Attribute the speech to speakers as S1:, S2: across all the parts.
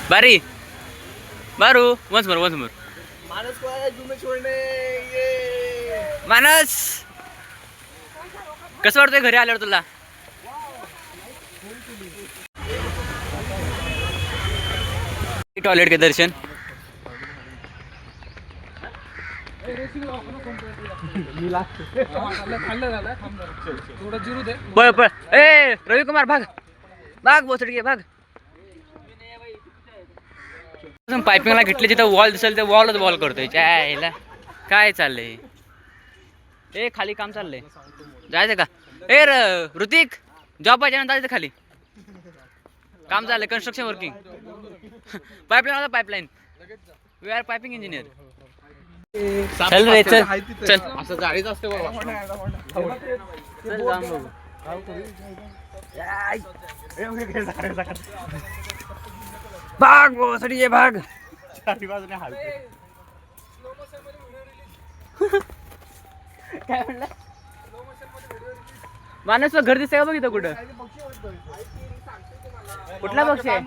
S1: बारी बारू once more मानस कसं वाटतंय घरी आल्यावर तुला? टॉयलेट के दर्शन पळ पळ ए रवी कुमार भाग भाग बोसड घे भाग. पायपिंगला घेतले जिथं वॉल दिसेल त्या वॉलच वॉल करतोय चायला. काय चाललंय? ए खाली काम चाललंय जायचं का? ए ऋतिक जॉब पाहिजे ना, जायचं खाली काम चाललंय construction working. Pipeline pipeline we are piping engineer. चल रे चल चल असं जाळीच असते भाग बोसडी ये भाग. काय म्हणलं? मानस घर दिसतंय का बघ इथं कुठं? कुठला पक्ष आहे?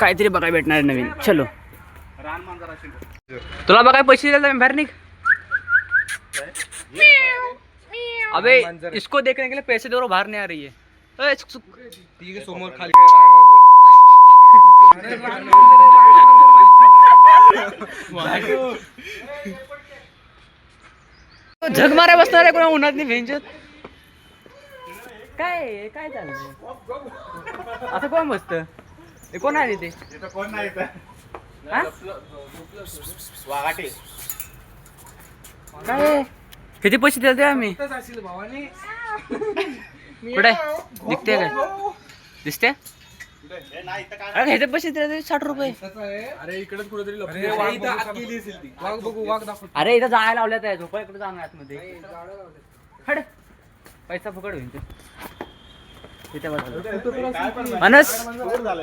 S1: काहीतरी बघायला भेटणार नवीन. चलो तुला बघाय पैसे दिले बाहेर निघ. अबे इसको देखने के लिए पैसे दे, बाहर नहीं आ रही है. समोर खाली झग मारा बसणार आहे कोणा उन्हात नाही भेंजत. काय काय चाललंय आता? कोण बसत? कोण आहे ते? कोण नाही काय किती पैसे देते आम्ही? कुठे दिसते काय? दिसते अरे ह्याचे पैसे दिले 60 रुपये.
S2: अरे इकडे कुठेतरी
S1: अरे इथं जायला लावल्यात आहे. झोपा इकडे जाणार आतमध्ये. हड पैसा फुकट होईल ते. मानस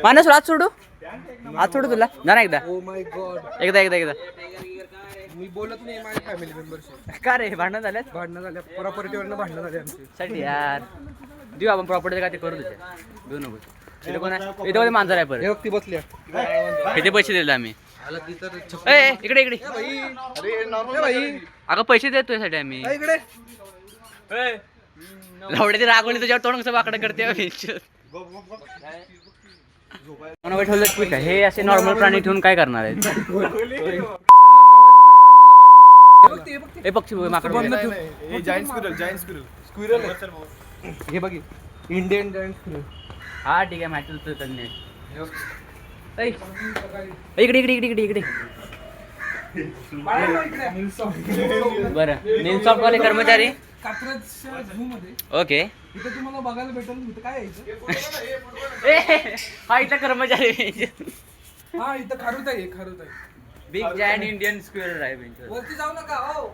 S1: मानस हात सोडू हात सोडू तुला जा ना एकदा. एकदा एकदा एकदा
S2: मी बोलत नाही माझ्या फॅमिली मेंबरशी.
S1: का रे भांडण झाल्यात?
S2: भांडणं झाल्या प्रॉपर्टीवरनं भांडणं झाले आमची.
S1: साठी यार देऊ आपण प्रॉपर्टी काय ते करू तुझ्या देऊ नको. इथं कोण आहे? इथं मांजर आहे परत.
S2: ती बसली
S1: किती पैसे दिले आम्ही? ए इकडे इकडे अगं पैसे देतोय साठी आम्ही.
S2: इकडे
S1: लावड्याची रागवली तुझ्यावर तोंड कसं वाकडं करते. ठेवलं ठीक आहे. हे असे नॉर्मल प्राणी ठेवून काय करणार आहेत? हे पक्षी माकड
S2: हे बघ इंडियन जायंट स्क्विरल.
S1: हा ठीक आहे माहिती होतं त्यांनी. इकडे इकडे इकडे इकडे इकडे बरं निलसॉफ्ट वाले कर्मचारी
S2: कात्रजच्या झू मध्ये.
S1: ओके
S2: इथे तुम्हाला बघायला भेटेल. इथं काय यायचं?
S1: हा इथं कर्मचारी
S2: हा इथं खारुताई आहे. खारुताई
S1: बिग जायंट इंडियन स्क्वेअर आहे.
S2: वरती जाऊ नका हो.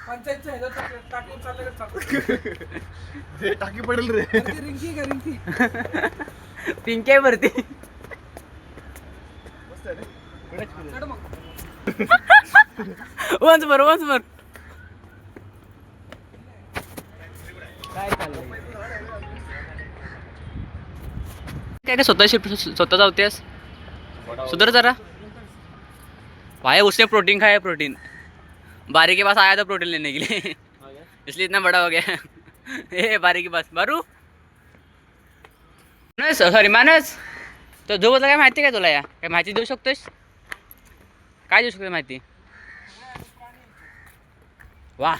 S2: पंचायतच्या ह्याच्यात टाकून चाललं टाकी पडेल रे. रिंकी का रिंकी
S1: पिंकी आहे वरती. वंच बर वंच बर काय चाललंय? काय काय स्वतः जावतेस सुधर जरा. भाई उसने प्रोटीन खाया. प्रोटीन बारी के पास आया था प्रोटीन लेने के लिए इसलिए इतना बड़ा हो गया. ए बारी के पास बारू सॉरी मानस तो जो बोलला काय माहिती काय तुला? या काय माहिती देऊ शकतोस? काय देऊ शकतो माहिती? वा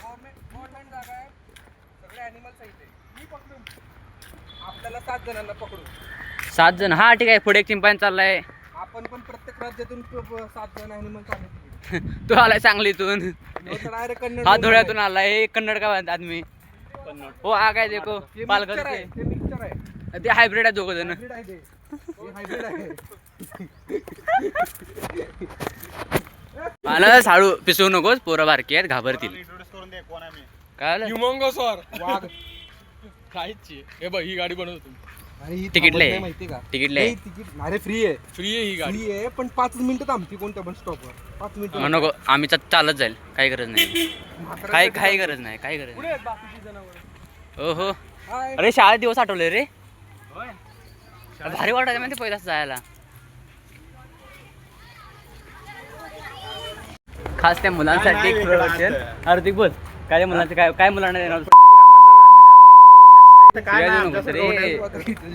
S2: आपल्याला 7 जणांना पकडू.
S1: 7 जण. हा ठीक आहे. पुढे एक चिंपांजी चाललाय.
S2: आपण पण प्रत्येक राज्यातून 7 जण ॲनिमल चालले.
S1: तू आलाय सांगलीतून. हा धुळ्यातून आलाय. कन्नड का आदमी हो. हा काय देखो पालघर ते हायब्रिड आहे. दोघ जण मानस हळू पिसवू नकोस. पोरं बारकी आहेत घाबरतील. काय
S2: ह्युमंगोसॉर वाघ खायची. हे बघ ही गाडी बनवतो. आणि ही
S1: तिकीट
S2: थांबत
S1: लय.
S2: नाही माहिती का
S1: तिकीट लय.
S2: नाही, तिकीट अरे फ्री आहे फ्री आहे पण 5 मिनिटं थांबती कोणत्या पण स्टॉपवर 5 मिनिटं
S1: नको आम्ही चालत जाईल काही गरज नाही काही गरज नाही काही गरज
S2: पुढे
S1: नाही
S2: आहेत बाकीची जनावर.
S1: ओहो
S2: हाय.
S1: अरे शाळेत दिवस आठवले रे भारी वाटायचं माहिती पहिलाच जायला खास त्या मुलांसाठी एक प्रयोग असेल. हार्दिक बोल काय मुलांचं काय मुलांना देणार शिवाय देऊ नकोस रे.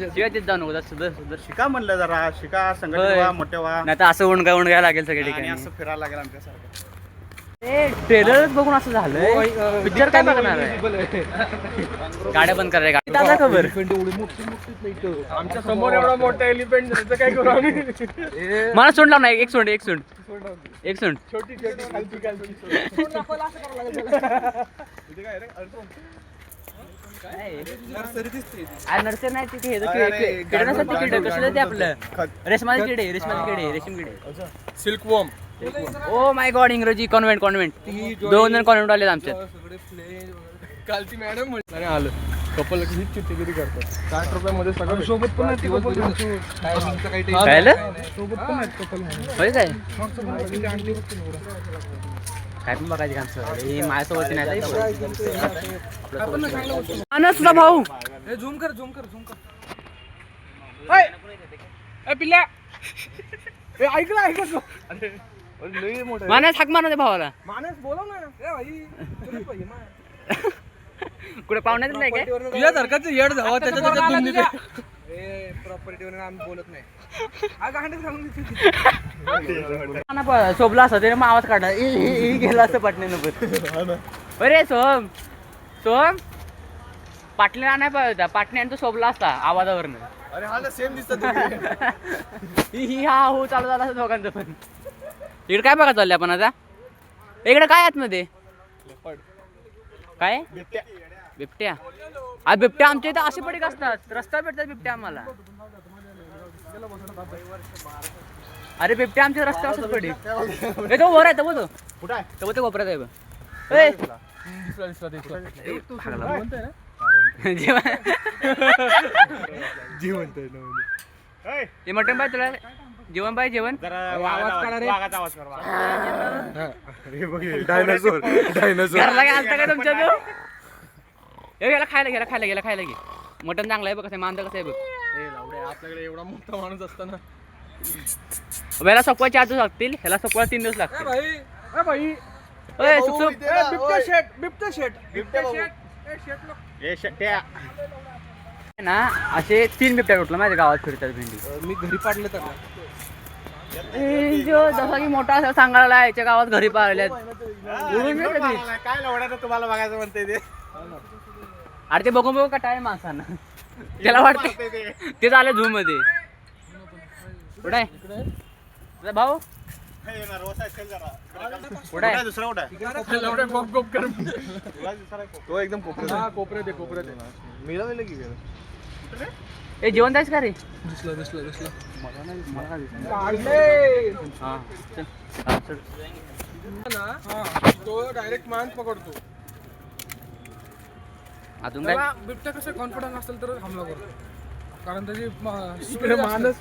S1: शिवाय देत जाऊ नको सुधर
S3: शिका म्हणलं जरा शिका
S1: होय.
S3: संघटित व्हा मोठे व्हा
S1: नाही तर असं उणगाय लागेल सगळ्या
S3: आणि
S1: ठिकाणी
S3: असं फिरायला लागेल आमच्यासारखं
S1: ट्रेलर बघून असं झालंय पिक्चर काय बघणार आहे गाड्या बंद करायला गाडी दादा खबर
S2: आमच्या समोर एवढा मोठा एलिफंट त्याचं काय करू आम्ही
S1: मला सोंड लाव नाही एक सोंड
S2: छोटी छोटी नर्सरी दिसते
S1: नर्सरी नाही तिथे किडे तिकीट कसलं ते आपलं रेशमाचे किडे रेशीम किडे
S2: silk worm
S1: oh my God इंग्रजी कॉन्व्हेंट 2 जण कॉन्व्हेंट आले आमच्यात
S2: सगळे फ्लेज काल ती मॅडम म्हटलं आलं कपल हीच चिठ्ठीगिरी करतात 60 रुपयामध्ये सगळं सोबत पण नाही
S1: काय
S2: सोबत पण आहेत कपल
S1: होय काय काय पण बघायची काम माझ्यासोबत नाही तुझा भाऊ
S2: झूम कर ए पिल्ल्या ए ऐक
S1: मानस हाक मारणार भावाला
S2: माणूस बोलव ना ए भाई तुला पाहिजे मा
S1: कुठे पाहुण्यात नाही काय
S2: तुझ्या सारखाच येड जावा त्याच्यात तुम्ही ए प्रॉपर्टीवर आम्ही बोलत नाही आज गांडे सांगून देते
S1: शोभला असं त्याने मग आवाज काढला गेला असं पाटणे अरे सोहम पाटणे नाही पाहिजे होता पाटणे तो शोभला असता आवाजावरनं
S2: अरे हा सेम दिसत
S1: ही हा हो चालू झाला असं दोघांचं पण इकडे काय बघा चाललंय आपण आता इकडे काय आतमध्ये काय बिबट्या बिबट्या आमच्या इथे असे पडीक असतात रस्ता भेटतात बिबट्या आम्हाला अरे बिबट्या आमच्या रस्ता असतात पडीक तो वर आहे तो
S3: कुठं आहे
S1: तो कोपऱ्यात आहे ते मटण पाहिजे तुला जेवण पाहिजे जेवण
S3: जरा
S2: आवाज काढा रे.
S3: वाघाचा आवाज कर
S2: डायनासोर
S1: घरला काय आलता काय तुमच्या तो गेला खायला घे मटण चांगलं आहे बघ कसं मांदा कसं आहे बघ
S2: आपल्याकडे एवढा मोठा माणूस असताना
S1: ह्याला सपवायचे 8 दिवस लागतील ह्याला सपवायला 3 दिवस लागतील
S3: हे शेट्या
S1: ना असे 3 बिबट्या टोटल माझ्या गावात फिरतात भेंडी
S2: मी घरी पाडले तर
S1: जो जसा की मोठा असं सांगायला याच्या गावात घरी पाळल्यात उडून नाही कधी.
S3: काय लवड्याचं तुम्हाला बघायचं म्हणते ते
S1: अरे ते बघून कटाळे माणसांना त्याला वाटतं ते झालं झूम मध्ये कुठं आहे तुझा भाऊ कुठं आहे
S3: दुसरा कुठं तो एकदम
S2: कोपऱ्यात मी की
S1: ए जेवण जायचं का रे
S2: दिसलं
S1: हा चल
S2: तो डायरेक्ट मांस पकडतो
S1: अजून काय
S2: त्याला बिबट्या कसं कॉन्फिडन्स असेल तर हमला करतो कारण त्याची माणूस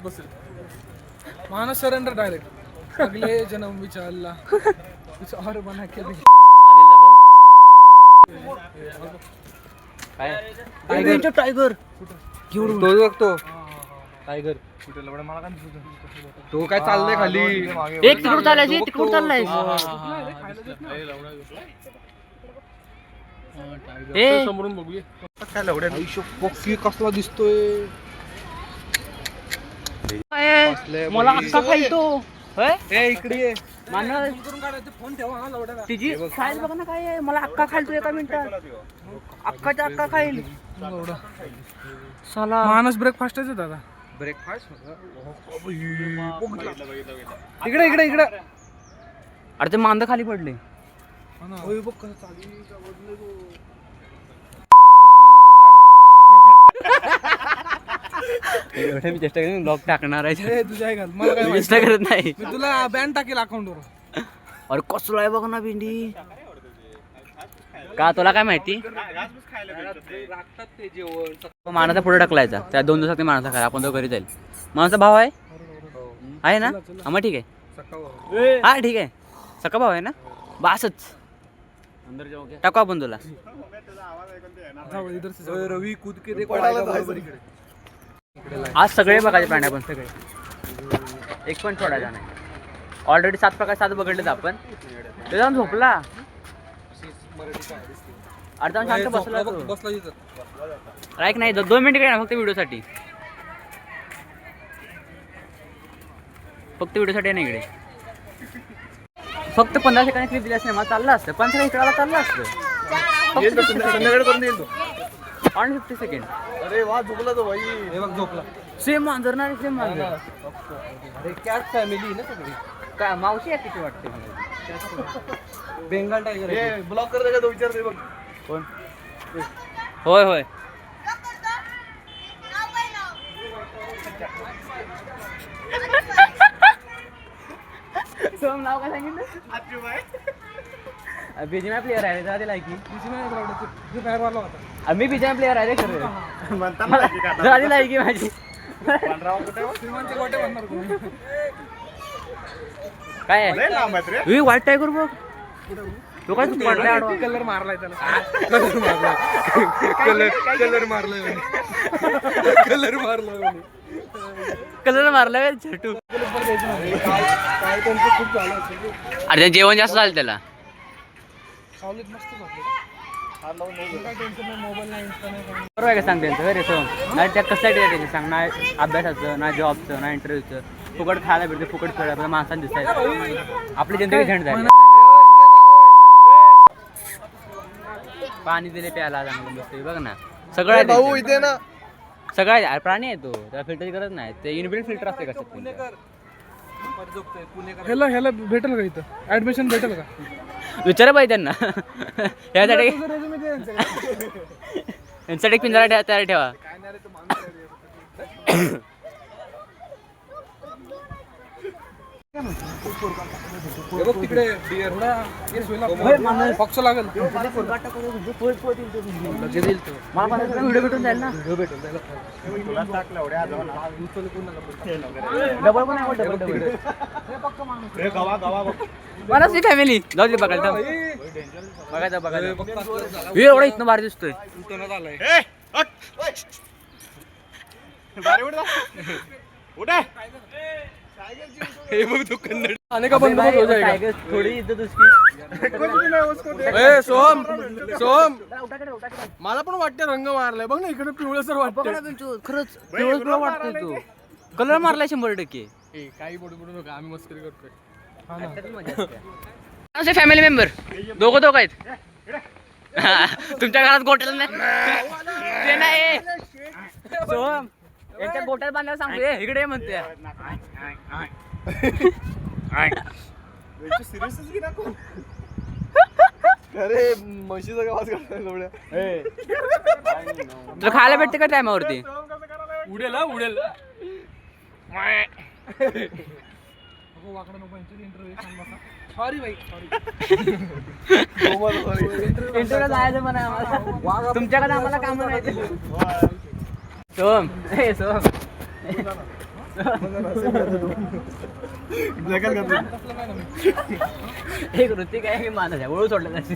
S2: बसेल माणूस सरेंडर डायरेक्ट अगले जन्म विचारला कुछ और बना के दे
S1: आदिलचा भाऊ काय टायगर
S2: तो बघतो टायगर तो काय चाललंय खाली
S1: एक तिकडून चालायची तिकडून चाललाय
S2: समोरून बघूया काय लवड्या कसला दिसतोय
S1: मला अक्का खायतो
S2: इकडे ये
S1: मानस
S2: फोन ठेवा हा लवड्याला
S1: तिची साईज बघा ना काय आहे मला अक्का खायला तू एका मिनिटात अक्काच्या अक्का खाईल साला
S2: माणूस ब्रेकफास्ट आहे दादा ब्रेकफास्ट इकडे
S1: अरे ते मांद खाली पडले मी चेष्टा करेन ब्लॉग टाकणार आहे
S2: तुझ्या घाल मला काय
S1: चेष्टा करत नाही
S2: मी तुला बॅन टाकेल अकाउंटवर
S1: अरे कसला आहे बघ ना भेंडी का तुला काय माहिती
S2: राखतात ते जेवण.
S1: मानाचा पुढे ढकलायचा त्या 2 दिवसात मानाचा खायला आपण तो घरी जाईल. मानाचा भाव आहे ना हा मग ठीक आहे हा ठीक आहे सका भाव आहे ना बासच टाकू आपण तुला
S2: रवी कूद के
S1: आज सगळे बघायचे प्राणी आपण सगळे एक पण सोडायचा नाही. ऑलरेडी 7 प्रकार 7 बघितलेत आपण. ते जाऊन झोपला अर्धा शांत बसला तो.
S2: बसला तिथं.
S1: ऐक नाही 2 मिनिटं काय ना फक्त व्हिडिओसाठी नाही इकडे फक्त 15 सेकंड क्लिप दिली असते मला चाललं असतं 15 सेकंडाला चाललं असतं
S3: संध्याकाळी करून देईल तो.
S1: 50 सेकंड
S3: अरे वा झोपला तो भाई.
S2: हे बघ झोपला.
S1: सेम मांजर ना सेम मांजर
S2: अरे कॅट फॅमिली ना सगळी.
S1: काय मावशी आहे किती वाटते मला
S2: बेंगाल टायगर आहे.
S3: हे ब्लॉक करते का तो विचारते बघ.
S1: कोण होय होय सोम नाव काय सांगितलं बीजीएम प्लेअर आहे जरा दिला की
S2: बाहेर वाला होता.
S1: आम्ही बीजीएम प्लेअर आहे रे खरं
S3: म्हणताना
S1: जरा दिला की माझी
S2: श्रीमंत गोटे म्हणणार कोणी.
S1: काय
S3: लय
S1: आहे
S3: लांब आहेत रे.
S1: व्हाईट टायगर बघ तो काय तू पडलाय आडवा
S2: कलर मारलाय त्याला. कलर मारलाय
S1: कलर मारलाय झटू
S2: काय त्यांचं खूप झालं असेल.
S1: अरे जेवण जास्त झालं त्याला
S2: सावलीत मस्त झोपले. काय टेन्शन नाही. मोबाईल नाही इंस्टा नाही.
S1: बरोबर आहे का सांग त्यांचं रे सोम नाही त्या कशासाठी आहे त्याचे सांग ना अभ्यासाचं ना जॉबचं ना इंटरव्ह्यूचं फुकट खायला भेटते फुकट खेळ आपल्या माणसाने दिसायचं आपली जिंदगी झंड झाली पाणी दिले प्यायला चांगलं मस्त बघ ना सगळं आहे
S3: भाऊ
S1: त्याच्यात.
S3: इथे ना
S1: सगळं आहे प्राणी आहे तो त्याला फिल्टरची गरज नाही ते इनबिल्ट फिल्टर असते कसं
S2: ह्याला भेटेल का इथं ऍडमिशन भेटेल का?
S1: विचारा पाहिजे त्यांना यासाठी यांच्यासाठी एक पिंजरा तयार ठेवा
S2: हे बघ तिकडे डिअर पक्ष लागेल.
S1: व्हिडिओ भेटून जाईल ना
S3: तुला टाकलं एवढ्या जाऊन
S1: डबल पण आहे डबल
S3: रे गवा गवा बघ.
S1: मला सी फॅमिली जाऊ दे बघायला बघायला एवढा इथनं भारी दिसतोय
S3: ए हट. बारे उठ जा. उठ ए.
S2: हे बघ तू कन्नड आने का बंद हो जाएगा.
S1: थोडी इज्जत उसकी
S2: ए सोहम मला पण वाटतं रंग मारलाय बघ ना इकडे पिवळसर वाटतं.
S1: खरंच पिवळा वाटतोय तो कलर मारलाय 100%.
S2: काही बोलू नका आम्ही मस्करी करतोय.
S1: असे फॅमिली मेंबर दोघं आहेत तुमच्या घरात गोट्याला नाही ते नाही सोहम यांच्या गोट्यात बांधायला सांगतो इकडे म्हणते
S3: सिरियसच की नको. अरे म्हशीचा आवाज करतोय.
S1: तुला खायला भेटते का टायमावरती
S2: उडेल उडेल. सॉरी भाई
S1: इंटरव्ह्यूला जायचं म्हणा आम्हाला तुमच्याकडे आम्हाला काम नाही सोहम हे सोहम एक ऋतिक आहे मी मानस आहे ओळू सोडलं
S2: माणूस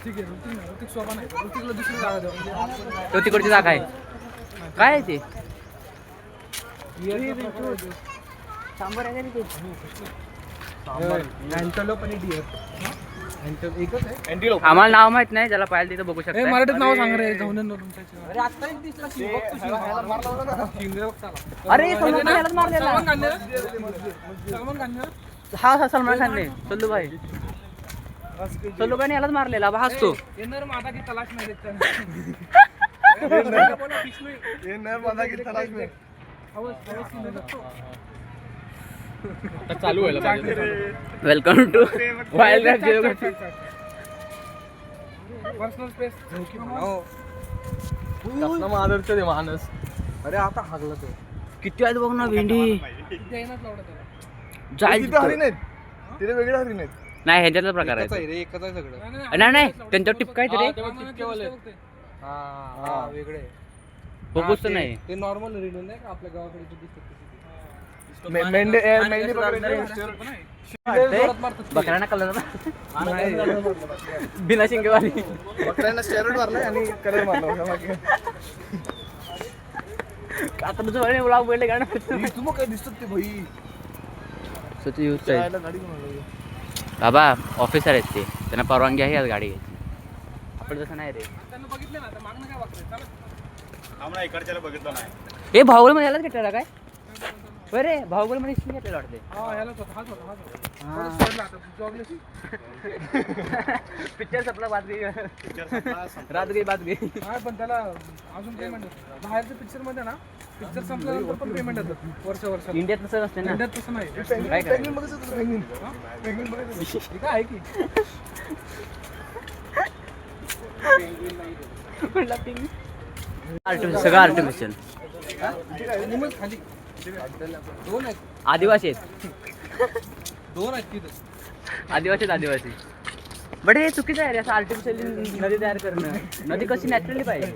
S2: ठीक आहे. ऋतिक शोभा नाही. ऋतिकला दुसरी जागा द्या.
S1: तो तिकडची जागा आहे काय आहे ते सांबर आहे का
S2: एकच आहे.
S1: आम्हाला नाव माहित नाही ज्याला पाहिजे तिथं बघू शकता
S2: मराठीत नाव सांग रे धावण्यांवर तुमच्या.
S1: अरे सलमान खान यालाच मारलेला
S2: सलमान खान
S1: हा सलमान खानने सल्लूबाईने यालाच मारलेला हाच तो
S2: येणार माता की तलाश नाही देखता.
S3: ये नर मादा की तलाश में.
S2: चालू व्हायला
S1: welcome to wild life geography
S2: personal space.
S3: मादरचं ते माणूस. अरे आता हागला तो.
S1: किती आहेत बघ ना भेंडी
S2: द्यायनाच लावडा त्याला.
S1: जाईल
S3: किती हरिण आहेत. तिथे वेगळे हरिण आहेत.
S1: नाही ह्याच्यातला प्रकार
S3: एकच
S1: आहे
S3: आहे रे, एकच आहे सगळं.
S1: नाही नाही त्यांच्यावर टिपका आहे रे
S3: हा वेगळे
S1: फोकस तर नाही
S2: ते नॉर्मल हरिण नाही का आपल्या गावाकडे जे दिसतात तसे ते.
S3: मेंढे मेंढी पकडायचे.
S1: बकऱ्यांना कलर बिना शिंगेवाली
S3: बकऱ्यांना स्टेरॉइड मारलाय आणि कलर मारला बाकी.
S1: आता तुझं वडील ब्लॉग बैठले का ना
S3: तू मग काय दिसतात ते भाई.
S1: स्वतः यूज
S3: जायला गाडी बनवली.
S1: बाबा ऑफिसर आहेत ते त्यांना परवानगी आहे आज गाडी घ्यायची आपण तसं नाही रे
S2: त्यांना बघितलं ना आता मागणं काय वागतंय चला.
S4: आम्हाला इकडच्याला बघितलं नाही.
S1: हे भाऊगल मध्ये यालाच घेतलेला काय बरे भाऊगल मध्ये शिंग घेतलेला वाटते
S2: हा ह्यालाच होता हाच होता परत सोडला आता जॉबलेस.
S1: पिक्चर संपला बात गई रात गई बात गई
S2: हा पण त्याला अजून पेमेंट होतं बाहेरच्या पिक्चर मध्ये ना पिक्चर संपल्यानंतर पण पेमेंट होतं वर्षाला.
S1: इंडियात तसं नसते ना
S2: इंडियात तसं नाही.
S1: काय करायचं?
S3: पेंग्विन बघायचं होतं, पेंग्विन. पेंग्विन बघायचं होतं.
S2: हे काय आहे की
S1: सगळं आर्टिफिशियल
S2: निमच खाली दोन आहेत
S1: आदिवासी आहेत
S2: दोन आहेत तिथं.
S1: आदिवासी बट हे चुकीचं आहे रे असं आर्टिफिशियली नदी तयार करणं. नदी कशी नॅचरली पाहिजे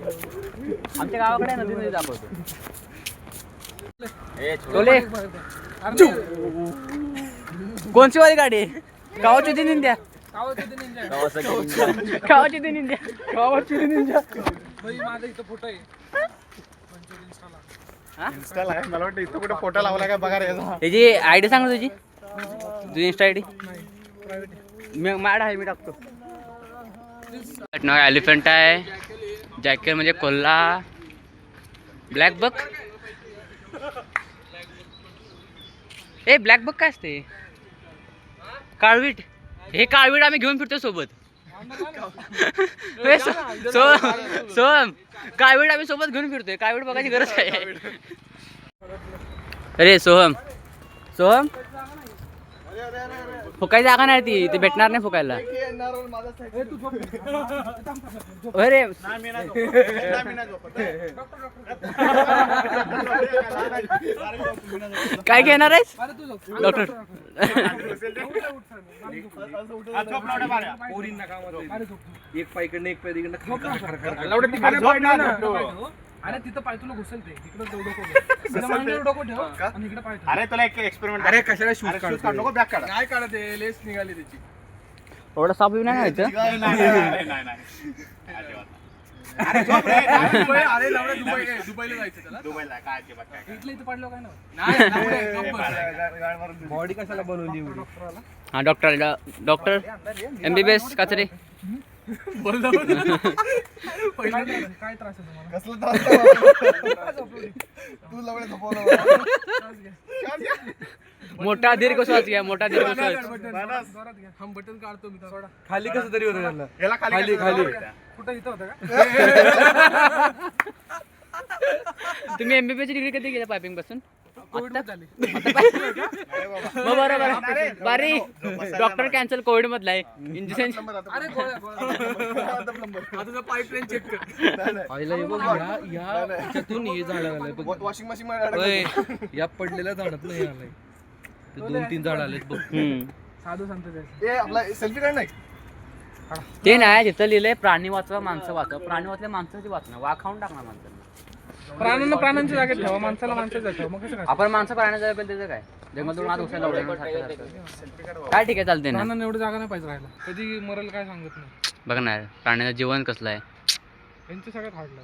S1: आमच्या गावाकडे नदी दाखवतो टोले कोणची वाली गाडी आहे? गावाची दिन इंडिया गावाची दिन इंडिया
S2: भाई माझा इथं फोटो आहे
S3: Insta ला आहे. मला वाटतं इथं कुठे फोटो लावला काय बघा रे याचा.
S1: त्याची आयडी सांग ना तुझी इंस्टा आयडी मॅड आहे मी टाकतो एलिफंट आहे जॅकेट म्हणजे कोल्हा ब्लॅक बक ए ब्लॅक बक काय असते काळवीट हे काळवीट आम्ही घेऊन फिरतो सोबत सोहम काळवीट आम्ही सोबत घेऊन फिरतोय काळवीट बघायची गरज आहे अरे सोहम फुकायची जागा नाही ती ते भेटणार नाही फुकायला अरे काय घेणार आहेस डॉक्टर
S2: एक पायकडनं एक पाय तिकडनं अरे तिथं पाय तुला घुसल ते इकडं डोकं ठेव आणि इकडे पाय ठेव.
S4: अरे तुला एक एक्सपेरिमेंट.
S3: अरे कशाला शूज
S4: शूज काढ नको, बॅग काढ.
S2: काय काढत आहे लेस निघाली त्याची.
S1: एवढा साप बिब नाही खायचं
S4: नाही. अरे झोप रे.
S2: अरे लावडा दुबईला जायचं त्याला.
S4: दुबईला काय अजिबात काय.
S2: इथलं इथं पडलं काय नाही.
S3: बॉडी कशाला बनवली एवढी.
S1: हा डॉक्टर MBBS काचरे
S2: पहिला काय त्रास आहे तुम्हाला.
S3: कसला त्रास तू लावले झोपवलं.
S1: मोठा दीर्घ श्वास घ्या मोठा दीर्घ श्वास
S2: हम बटन काढतो मी थोडा.
S3: खाली कसं तरी होतं त्याला.
S4: याला
S3: खाली
S2: कुठं इथं होतं का.
S1: तुम्ही MBBS ची डिग्री कधी केली पायपिंग पासून
S2: कोविड झाली.
S1: मग बरोबर बारी डॉक्टर कॅन्सल कोविड मधला आहे इंजेक्शन
S2: अरे आता पाईपलाईन चेक कर.
S3: आईला हे बघ या याच्यातून हे झाड आलंय बघ. वॉशिंग मशीन मध्ये या पडलेल्या झाडात नाही आलंय. 2-3 झाड आलेत बघ.
S2: साधू सांगतो
S3: ए आपला सेल्फी काढ नाही.
S1: ते नाही तिथं लिहिलंय प्राणी वाचवा माणसं वाचवा प्राणी वाचल्या माणसाची वाचणं वाघ खाऊन टाकणार माणसांना
S2: प्राण्यांना प्राण्यांच्या जागेत ठेवा माणसाला माणसाच्या जागेत ठेवा. मग कसं काय
S1: आपण माणसं प्राण्याच्या जागेत त्याचं काय जंगलातून आत उचलायला काय ठीक आहे चालते ना
S2: प्राण्यांना एवढी जागा नाही पाहिजे राहायला. कधी मरेल काय सांगत नाही.
S1: बघणार प्राण्याचं जीवन कसलं आहे
S2: यांच्या सगळ्यात हार्डला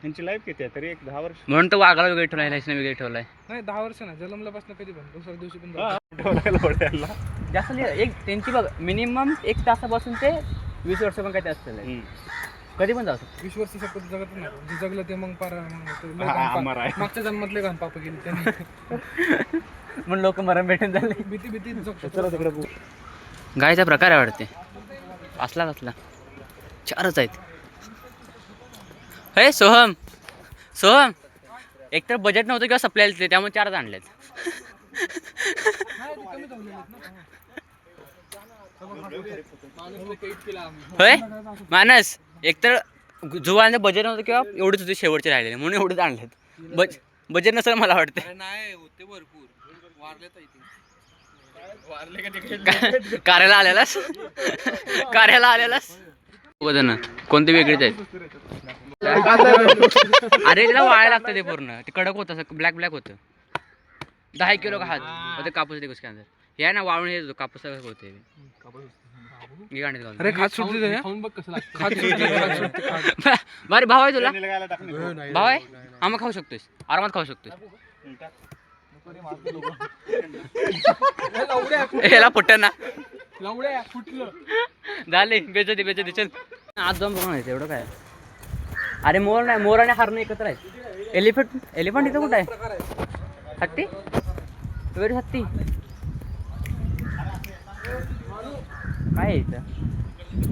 S4: त्यांची लाईफ किती आहे तरी एक 10 वर्ष.
S1: म्हणून तो वाघाला वेगळी ठेवलाय लाईसने वेगळी ठेवलाय
S2: नाही. 10 वर्ष नाही जन्मल्यापासून कधी पण दुसऱ्या दिवशी पण
S1: जास्त एक त्यांची बघ मिनिमम 1 तासापासून ते 20 वर्ष पण काय ते असतील कधी पण जाऊ शकतो
S2: 20 वर्ष शकतो जगत नाही. जे जगलं ते मग पार
S4: अमर आहे.
S2: मागच्या जन्मातले घाण पाप गेले त्यांनी.
S1: म्हणून लोक मरण भेटून झाले
S2: भीती जगतो.
S1: गायचा प्रकार आहे वाटते असला कसला 4च आहेत हे सोहम एकतर बजेट नव्हतं किंवा सप्लाय ते त्यामुळे 4च आणलेत होय मानस एकतर जुवाने बजेट नव्हतं किंवा एवढेच होते शेवटचे राहिलेले म्हणून एवढेच आणलेत बजेट नसेल मला वाटतं
S2: नाही होते भरपूर वाढले तर
S1: कार्याला आलेलास कार्याला आलेलास ना कोणते वेगळेच आहेत अरे त्याला वाळायला लागतं ते पूर्ण ते कडक होतं ब्लॅक ब्लॅक होतं 10 किलो का हात ते कापूस ते उसके अंदर हे आहे ना वाळून येतो कापूस सगळं होते
S2: अरे खात सुटली खाऊन बघ कसं लागतं
S1: बरे भाव आहे तुला
S4: निलगायला टाकणे
S1: भाव आहे आम्ही खाऊ शकतोस आरामात खाऊ शकतोस याला फुटत ना
S2: फुटलं
S1: झाले बेचती चल आज जाऊन बघून यायचं एवढं काय अरे मोर नाही मोर आणि हरण एकत्र आहेत एलिफंट इथं कुठं आहे हत्ती वेरी हत्ती काय आहे इथं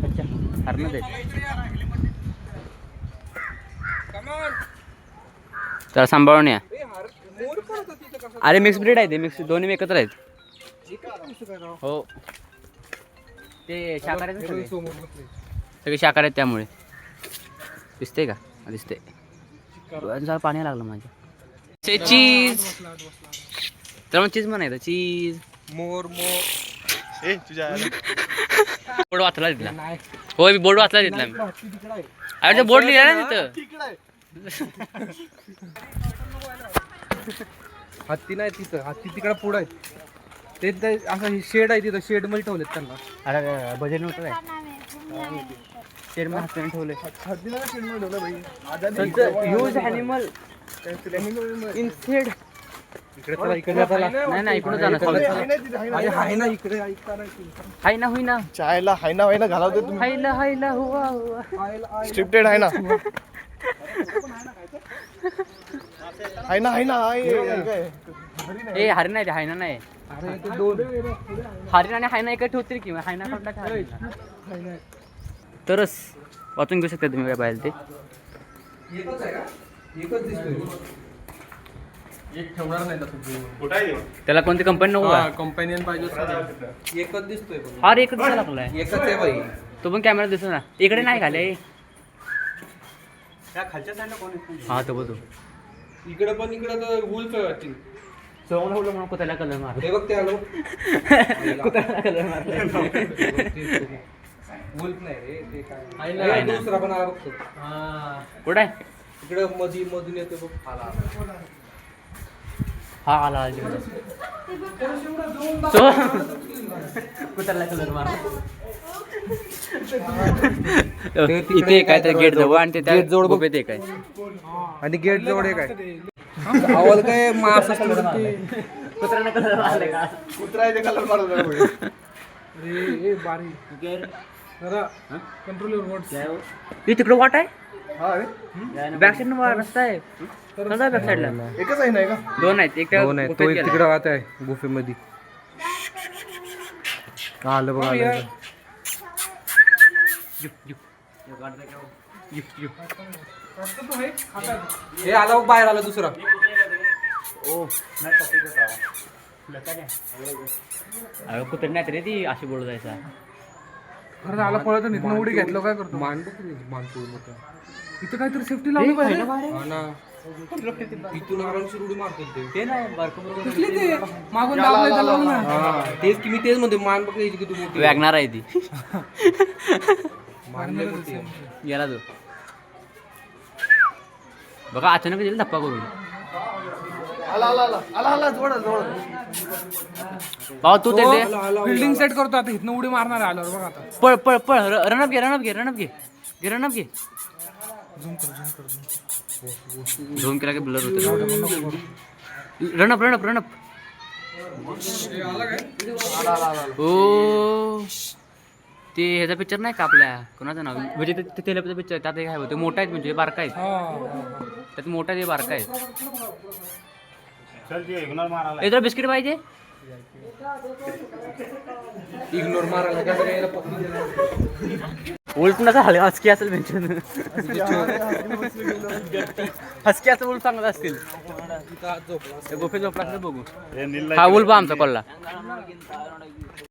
S1: अच्छा हरणच आहेत चला सांभाळून या अरे मिक्स ब्रीड आहे ते मिक्स दोन्ही एकत्र आहेत हो ते शाकाहारी आहेत ना सगळे शाकाहारी आहेत त्यामुळे दिसते का दिसते जरा पाणी लागलं माझ्या चीज तर चीज म्हणायचं चीज
S2: मोर
S1: बोर्ड वाचला तिथला होय मी बोर्ड वाचला तिथला मी अरे बोर्ड लिहिला ना तिथं
S2: हत्ती नाही तिथं हत्ती तिकडे पुढं आहे ते असं शेड आहे तिथं शेड मध्ये ठेवलेत त्यांना
S1: अरे बजेट नव्हतं काय शेड मध्ये हाताने ठेवले
S2: हत्ती नाही शेड मध्ये ठेवलं भाई
S1: ह्यूज ॲनिमल इन शेड इकडे नाही इकडे जाणार
S2: आहे ना इकडे
S1: हाय ना होई ना
S2: चायला हाय ना घालावते तुम्ही
S1: हायला हुआ
S2: स्क्रिप्टेड आहे ना आहे ना
S1: ए हरिण नाही ते हायना नाही हरिण आणि हायना एकच ठेवतील की हायना तरच वाचून घेऊ शकता तुम्ही काय पाहिजे ते
S2: एक ठेवणार नाही
S4: कुठं आहे
S1: त्याला कोणती कंपनी नको का?
S2: कंपॅनियन पाहिजे एकच दिसतोय
S1: हा रे एकच दिसायला लागलाय
S2: एकच आहे भाई
S1: तो पण कॅमेरा दिसतो ना इकडे नाही घाले
S4: त्या खालच्या साईडला कोण आहे?
S1: हा तो बघतो
S2: इकडे पण इकडे तर वूल्फ आहे वाटतं.
S1: सोमला उडलं म्हणून कुत्र्याला कलर मार
S2: हे बघ ते आलो
S1: कुत्र्याला कलर मारला
S2: वूल्फ नाही रे ते काय दुसरा पण आला बघतो
S1: कुठं आहे
S2: इकडे मधून येतो बघ आला
S1: हा आला कुत्र्याला कलर मार इथे काय तर गेट जवळ आणि ते गेट जवळ बघ ते काय
S2: आणि गेट जवळ एक आहे आवाज काय मास असतो
S1: कुत्र्याला कलर मारले का
S2: कुत्रा आहे ते कलर मारत अरे बारी जरा कंट्रोल युअर वर्ड्स
S1: तिकडे वाट आहे
S2: हा रे
S1: बॅक साईड रस्ता आहे बॅक साईडला
S2: एकच आहे नाही का
S1: दोन आहेत एक त्या
S2: तो
S1: गुफेत गेला.
S2: तिकडे वाहत आहे गुफेमध्ये आलं बघ आलं हे आला बघ बाहेर आला दुसरा
S1: अगं कुत्रे नाही रे ती अशी बोलत जायचा
S2: खरं आला पळत नाही उडी घेतलं काय करतो मान पूर्ण इथं काहीतरी सेफ्टी लावली पाहिजे इथून आरामशीर उडी मारतो
S1: ते नाही
S2: मागून तेच की मी तेच म्हणते मान बघायची की तू मोठी
S1: वॅगनार आहे ती
S2: मान लय मोठी आहे.
S1: गेला तो बघा अचानक गेला धप्पा करून भाऊ तू ते
S2: बिल्डिंग सेट करतो आता इथनं उडी मारणार आल्यावर बघ आता
S1: पळ पळ पळ रनअप घे झूम केला की ब्लर होतं रनअप ओ ते ह्याचा पिक्चर नाही का आपल्या कोणाचं नाव म्हणजे ते तेलपचा पिक्चर त्यात काय होतं मोठा आहेत म्हणजे बारका आहेत त्यात मोठा आहे बारका आहे
S4: चल ते इग्नोर मारायला
S1: तुला बिस्किट पाहिजे
S2: इग्नोर मारायला काय बघायला पकडून
S1: उलट नका हले हसकी असेल मेन्शन हसकी असं उलट सांगत असतील गोफे झोपला असं बघू
S4: हे नील
S1: हा उल्फ आमचा कोल्हा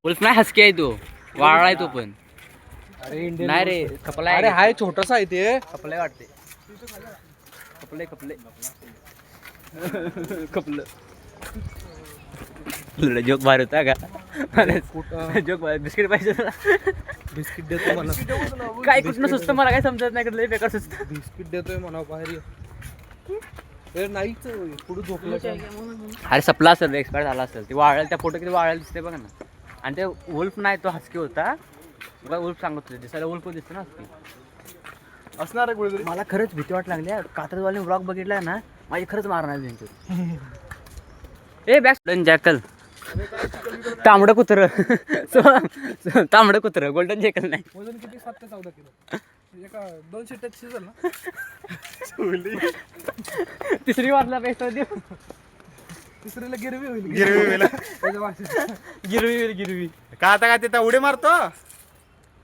S1: उल्फ नाही हसकी आहे तो वाळला आहे तो पण नाही रे खपला
S2: अरे हाय छोटासा आहे ते
S1: खपलाय वाटते खपले खपलं जोक बाहेर होता का जोक बिस्किट पाहिजे तुला
S3: बिस्किट देतो म्हणा
S1: काय कुठनं सुचतं मला काय समजत नाही लय बेकार सुचतं
S3: बिस्किट देतोय म्हणा बाहेर ये नाहीच पुढे झोपलं
S1: अरे सपला असेल एक्सपायर झाला असेल ते वाळेल त्या फोटो किती वाळेल दिसते बघा ना आणि ते वुल्फ नाही तो हस्की होता बघा वुल्फ सांगत होते दिसायला वुल्फ दिसतो ना हस्की
S2: असणार आहे कुठेतरी.
S1: मला खरंच भीती वाट लागली कात्रजवाले ब्लॉग बघितला ना माझी खरंच मारणार त्यांची ए बॅक जॅकल तांबडं कुत्र तांबडं कुत्र गोल्डन जॅकल नाही
S3: वजन किती 7 ते 14 किलो एका 2 शिट्ट्यात शिजल ना
S1: तिसरी वाजला पेस्ट
S3: तिसरीला गिरवी होईल
S1: गिरवी
S4: का आता काय तिथं उडी मारतो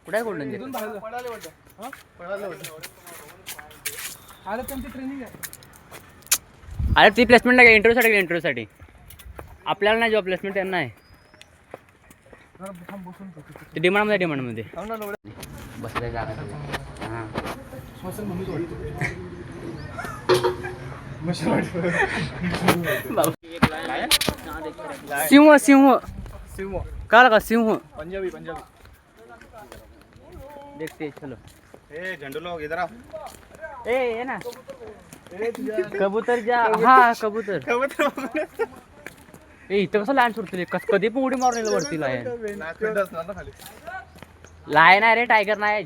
S1: कुठे गोल्डन जॅकल
S2: पळाले वाटतं. हा? पळाले वाटतं.
S3: अरे त्यांची ट्रेनिंग आहे
S1: अरे ती प्लेसमेंट आहे इंटरव्ह्यू साठी आपल्याला नाही जॉब प्लेसमेंट त्यांना आहे ते डिमांडमध्ये
S2: थांब ना लवड्या.
S1: बसल्या जागा हां सिंह
S2: सिंह
S1: का लगा सिंह
S2: पंजाबी
S1: देखते चलो
S4: ए झंडू लोग इधर आओ
S1: ए ना कबूतर जा हा कबूतर ए इथं कसं लाईन सुटते कधी पण उडी मारून येईल वरती लाईन
S2: खड्डा असणार ना खाली.
S1: लाईन आहे रे टायगर नाही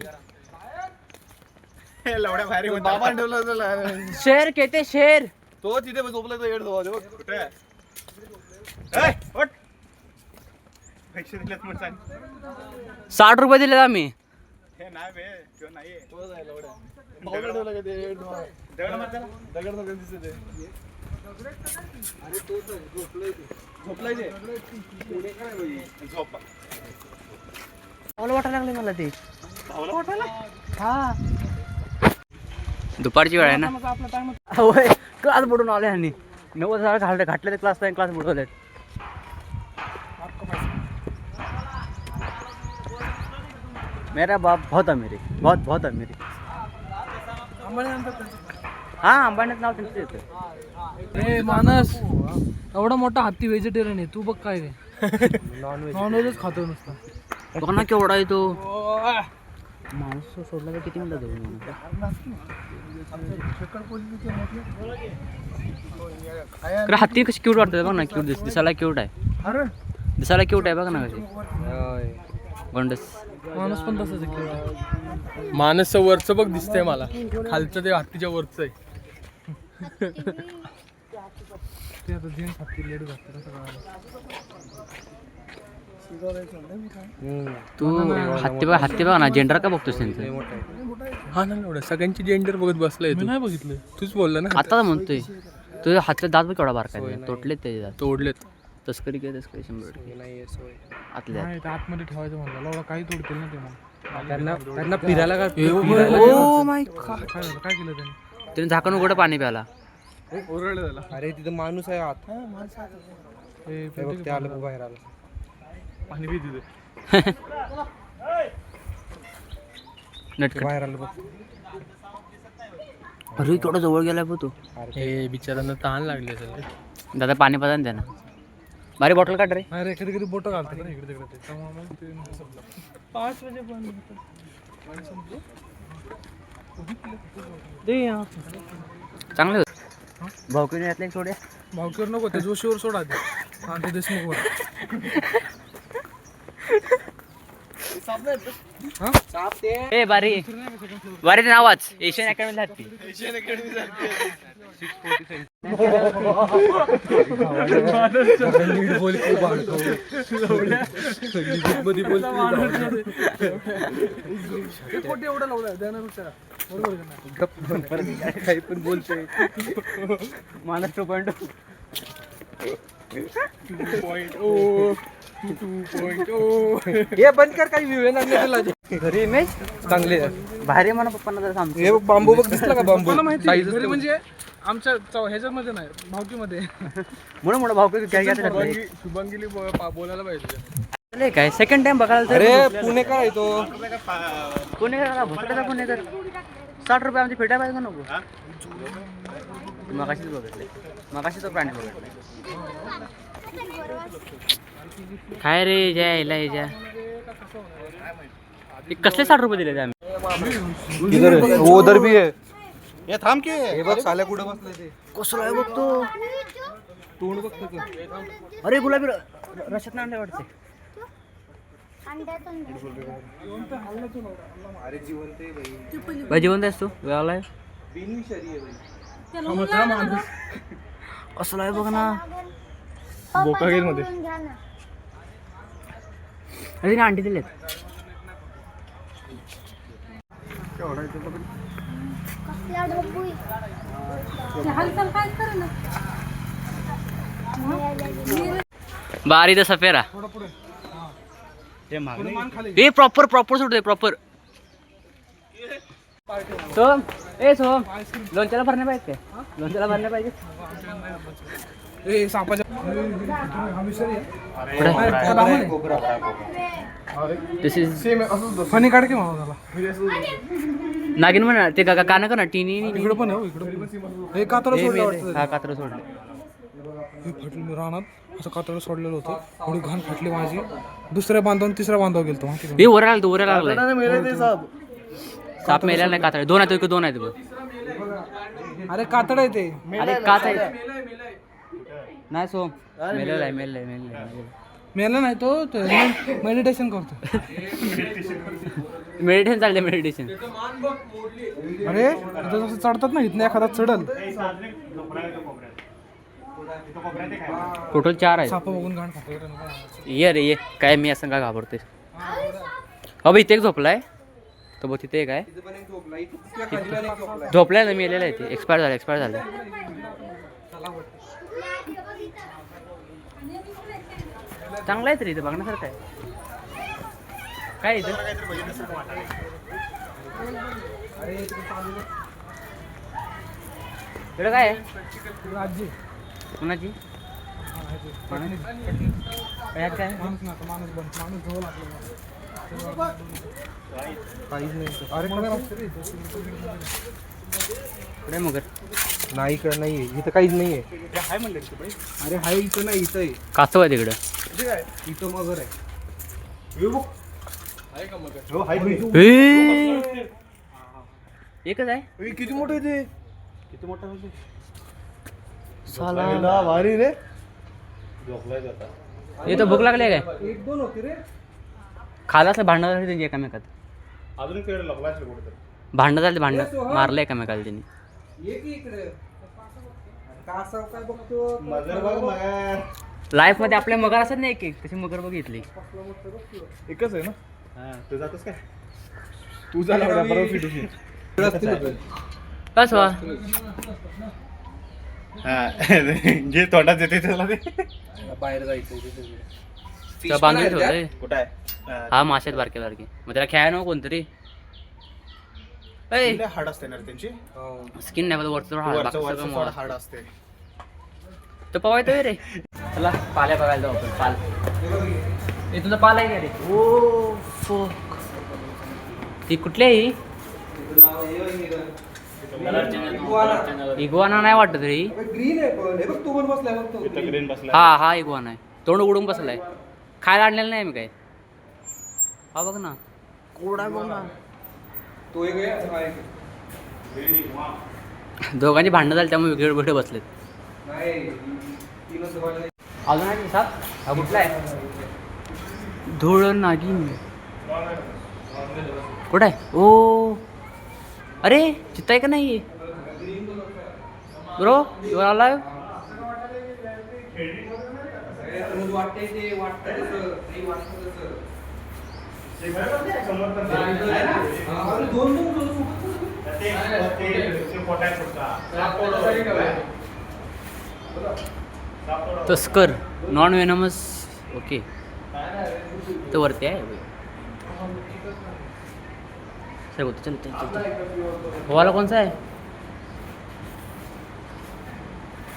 S4: लवड्या भारी
S2: बाबा ठेवलं होतं लहान.
S1: शेर केते शेर
S2: तो तिथे झोपला तो येड धुवा
S4: कुठे आहे? ए, उठ. पैसे दिलेत म्हणून सांग
S1: 60 रुपये दिले आम्ही
S4: हे नाही बे तो नाहीये
S2: तो जाय लवड्या. बावला ठेवला का ते येड धुवा.
S4: दगड मार त्याला.
S2: दगड सगळं दिसते ते. झोपलाय ते.
S4: झोपा
S1: मला वाटायला लागले मला ते हा दुपारची वेळ आहे ना होय क्लास बुडून आले आणि 90,000 घातले ते क्लास बुडवले मेरा बाप बहुत अमीर आहे बहुत अमीर आहे हा अंबानीच नाव त्यांचं येतं
S3: ए मानस एवढा मोठा हत्ती व्हेजिटेरियन आहे तू बघ काय नॉनव्हेजच खातो नुसता
S1: बघ ना केवढा आहे तो माणूस सोडला का किती मिनिटं जाऊ हत्ती कशी क्यूट वाटते बघ ना क्यूट दिसायला क्यूट आहे दिसायला क्यूट आहे बघ ना कशी गोंडस
S3: माणूस पण तसंच आहे
S2: मानसचं वरचं बघ दिसतंय मला खालचं ते हत्तीच्या वरचं आहे
S3: ते आता जेंट्स हत्ती लेट घातलं कसं कळालं
S1: तू हत्ती बघ ना जेंडर का बघतोस त्यांचं
S2: हा ना एवढं सगळ्यांची जेंडर बघत बसलाय
S3: मी नाही बघितलं
S2: तूच बोलला ना
S1: आता म्हणतोय तुझ्या हातले दात बघ केवढा बारका आहे तोडलेत त्याचे दात
S2: तोडलेत
S1: तस्करी 100% आतल्या
S3: नाही ते आतमध्ये ठेवायचं म्हणलं एवढा काही तोडतील ना ते मग त्यांना फिरायला काय
S1: ओ माय
S3: काय झालं काय केलं त्यांनी
S1: त्याने झाकण उघडं पाणी प्याला
S2: ओरडलं त्याला
S3: अरे तिथं माणूस आहे आत ते आलं बाहेर आलं
S2: पाणी बी तिथे
S1: नटकट
S3: बाहेर आलं बघ
S1: अरे केवढा जवळ गेलाय बघ तो
S2: हे बिचारांना तहान लागली असेल रे.
S1: दादा पाणी पाजा ना त्यानं बारी बॉटल काढ रे
S3: नाही रे कधी कधी बोटं घालते ना इकडे तिकडे त्यामुळे 5 वाजे बंद
S1: चांगले होत भाऊकीने यातले थोडे
S3: भावकीवर नको ते जोशीवर सोडा ते हा ते देशमुखवर
S1: ए बारी बारी नावाच एशियन अकॅडमी हाती
S3: एवढं लावलं त्यानुसार बरोबर काही पण बोलतोय
S1: मानस 2.0
S3: हे बंद कर काही व्ह्यू येणार नाही तुला
S1: घरी इमेज
S3: चांगले
S1: भारी म्हणा पप्पांना जर सांगतो
S3: हे बांबू बघ दिसला का बांबू
S2: मला माहिती घरी म्हणजे आमच्या ह्याच्यामध्ये नाही भावकीमध्ये
S1: म्हणून भाऊकी घ्यायला
S2: शुभांगिली बोलायला पाहिजे
S1: काय सेकंड टाइम बघायला
S3: अरे पुणे काय तो
S1: पुणेकर भोसड्याचा पुणेकर 60 रुपये आमची फेटा पाहिजे का नको मगाशीच बघितले मगाशी तो प्राणी बघितले काय रे यायला याच्या कसले 60 रुपये दिले आम्ही
S3: उधर भी है
S4: हे थांब की
S3: हे बघ साल्या कुठे बसलाय ते
S1: कसं आहे बघतो
S3: तोंड बघतो का
S1: अरे गुलाबी रशात नाही वाटते
S3: अरे जिवंत आहे भाई
S1: भाई जिवंत आहेस तू वेळाला
S3: बिनविषारी आहे भाई
S1: कसं आहे बघ ना
S2: बोकागेर मध्ये
S1: अरे तिने अंडी दिलेत बारी द सफेरा हे प्रॉपर प्रॉपर सुट दे प्रॉपर सोम ए सोम लोणच्याला भरणे पाहिजे काय लोणच्याला भरणे पाहिजे
S2: ए सापाच्या
S1: दिस इज
S2: सेम असं फनी काढ की मला झाला
S1: नागिन म्हणा ते का काना का ना टिनी
S2: इकडे पण आहे हो, इकडे पण हे कातडं सोडलं वाटतं
S1: हा कात्र सोडले
S2: मी फाटली रानात असं कातडं सोडलेलं होतं थोडी घाण फाटली माझी दुसऱ्या बांधवान तिसऱ्या बांधवा गेलतो माहिती
S1: हे वर लागलं वर लागलाय साप मेलेला नाही कातळे दोन आहेत दोन आहेत बघ
S2: का? अरे कातड आहे ते
S1: अरे काच आहे नाही सोम मेलेला आहे मेलेला
S2: मेला नाही तो मेडिटेशन करतो
S1: मेडिटेशन चाललंय मेडिटेशन
S2: अरे इथं जसं चढतात ना इथनं एखादा चढल
S1: टोटल 4 आहेत
S2: सापा बघून घाण खातो
S1: ये रे ये काय मी असं का घाबरतोय अबे इथे एक झोपलाय तो बघ तिथे एक आहे झोपलाय ना मेलेला आहे ते एक्सपायर झालं चांगला आहे तरी इथं बघण्यासारखं आहे काय इथं इकडं काय आहे
S2: आजी
S1: कुणाची यात काय
S2: माणूस ना माणूस बन माणूस जवळ लागला काहीच नाही अरे
S1: कुठे मगर
S3: नाही इकडे नाहीये इथं काहीच नाहीये
S2: हाय म्हणले
S3: अरे हाय इथं नाही इथं आहे
S1: कासव आहे तिकडं
S3: इथं मगर आहे
S4: हो हाय
S1: एकच आहे
S3: किती मोठं आहे ते
S4: किती मोठा म्हणजे
S1: साला
S3: भारी रे
S4: झोपलाय जाता
S1: हे तर भूक लागली आहे काय
S3: एक दोन होते रे
S1: खाला असं भांडण झाली त्यांची एकामेकात
S4: अजून खेळ लागला असेल कुठेतरी
S1: भांडण झाले भांडण मारलं एकामेकाला त्यांनी
S3: ये की इकडे कासव काय बघतो
S4: मगर बघ मगर
S1: लाईफ मध्ये आपल्या मगर असत नाही एक तशी मगर बघितली
S2: एकच आहे ना
S4: हा तू जातोस काय
S2: तू झाला बरोबर फिटून
S1: बस वा
S4: हा जे तोंडात येते त्याला ते
S3: बाहेर जायचं
S1: त्या बांधून ठेवलंय
S4: कुठं आहे
S1: हा माशात बारके बारके मग त्याला खेळाय ना कोणतरी
S4: हाड असते ना रे त्यांची
S1: स्किन नाही वरचं
S4: वरचं वरचं थोडं हाड असते
S1: तो पवायतो रे चला पाल्या बघायला जाऊ आपण पाल हे तुझा पाल आहे का रे ओ फक ती कुठली आहे ही इगवाना नाही वाटत रे
S3: ग्रीन आहे पण हे बघ तू पण बसलाय बघ
S4: इथं ग्रीन बसला
S1: हा इगवाना आहे तोंड उडून बसलाय खायला आणलेलं नाही मी काय हा बघ ना कोडा बघ ना
S3: तो एक आहे हा एक आहे.
S1: दोघांची भांडणं झाली त्यामुळे वेगळे वेगळे बसलेत
S3: नाही तीनच वाजले.
S1: अजून आहे साप हा कुठला आहे धुळ नागिन कुठं आहे ओ अरे चित्ता आहे का नाही ब्रो युअर आलाय
S3: रोज वाटतंय ते वाटतंय तसं. ते वाटतं तसं. हा, अरे दोन
S1: तस्कर नॉन वेनमस ओके तो वरती आहे सर होतं चल चल चल वाला कोणचा आहे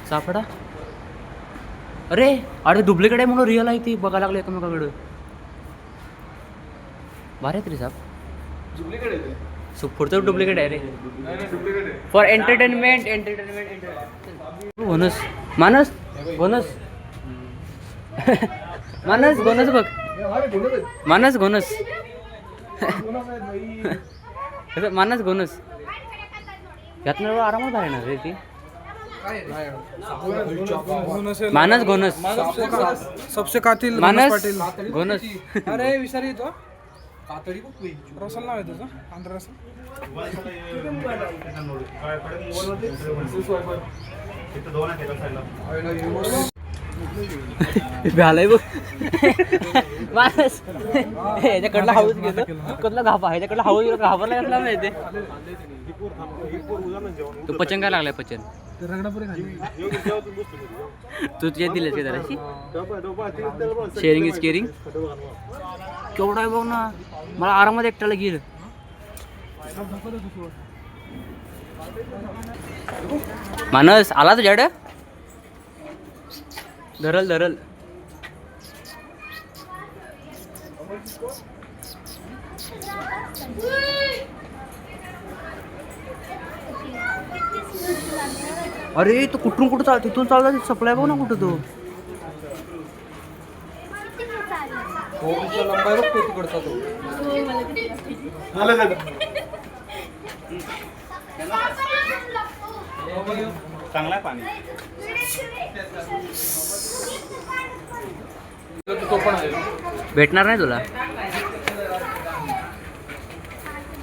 S1: सापडा अरे अरे डुप्लिकेट आहे म्हणून रिअल आहे ती बघायला लागलं एकमेकाकडं भारी आहे तरी साप पुढचं डुप्लिकेट आहे रे फॉर एंटरटेनमेंट बोनस मानस बोनस मानस घोणस बघ, मानस घोणस. मानस घोणस यातनं आरामात बाहेर येणार रे ती. मानस घोणस,
S2: सबसे कातील
S1: मानस घोणस.
S2: अरे विचार येतो रसल नाव आहे त्याचं आंध्र रसल.
S1: घालाय बघ मानस. ह्याच्याकडला हाऊस गेलो, कसला घापा ह्याच्याकडला हाऊस गेलो, घाबरला कसला माहिती. तू पचन काय लागलाय पचन. तू तुझ्या दिलेस का जराशी. Sharing is caring. केवढा आहे बघ ना, मला आरामात एकट्याला गेलं. मानस आला तुझ्याकडं. धरल धरल. अरे तो कुठून कुठं चाल, तिथून चालला सप्लाय बघ ना कुठं तो.
S3: लंबाई बघ तिकडचा तो.
S4: चांगला पाणी.
S3: तो पण आहे.
S1: भेटणार नाही तुला.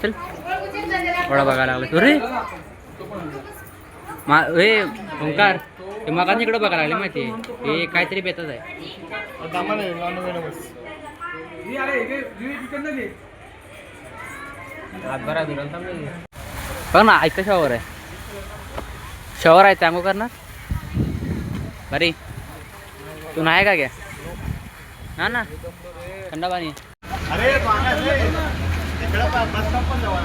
S1: चल थोडा बघायला लागला अरे. हे ओंकार ते मग इकडं बघायला लागले माहिती आहे. हे काहीतरी बेतच आहे. बघ ना ऐका शॉवर आहे, शॉवर आहे त्यामुळे करणार. बरे तू नाही का घ्या ना ना थंड पाणी.
S4: अरे बस स्टॉप पण जाऊ.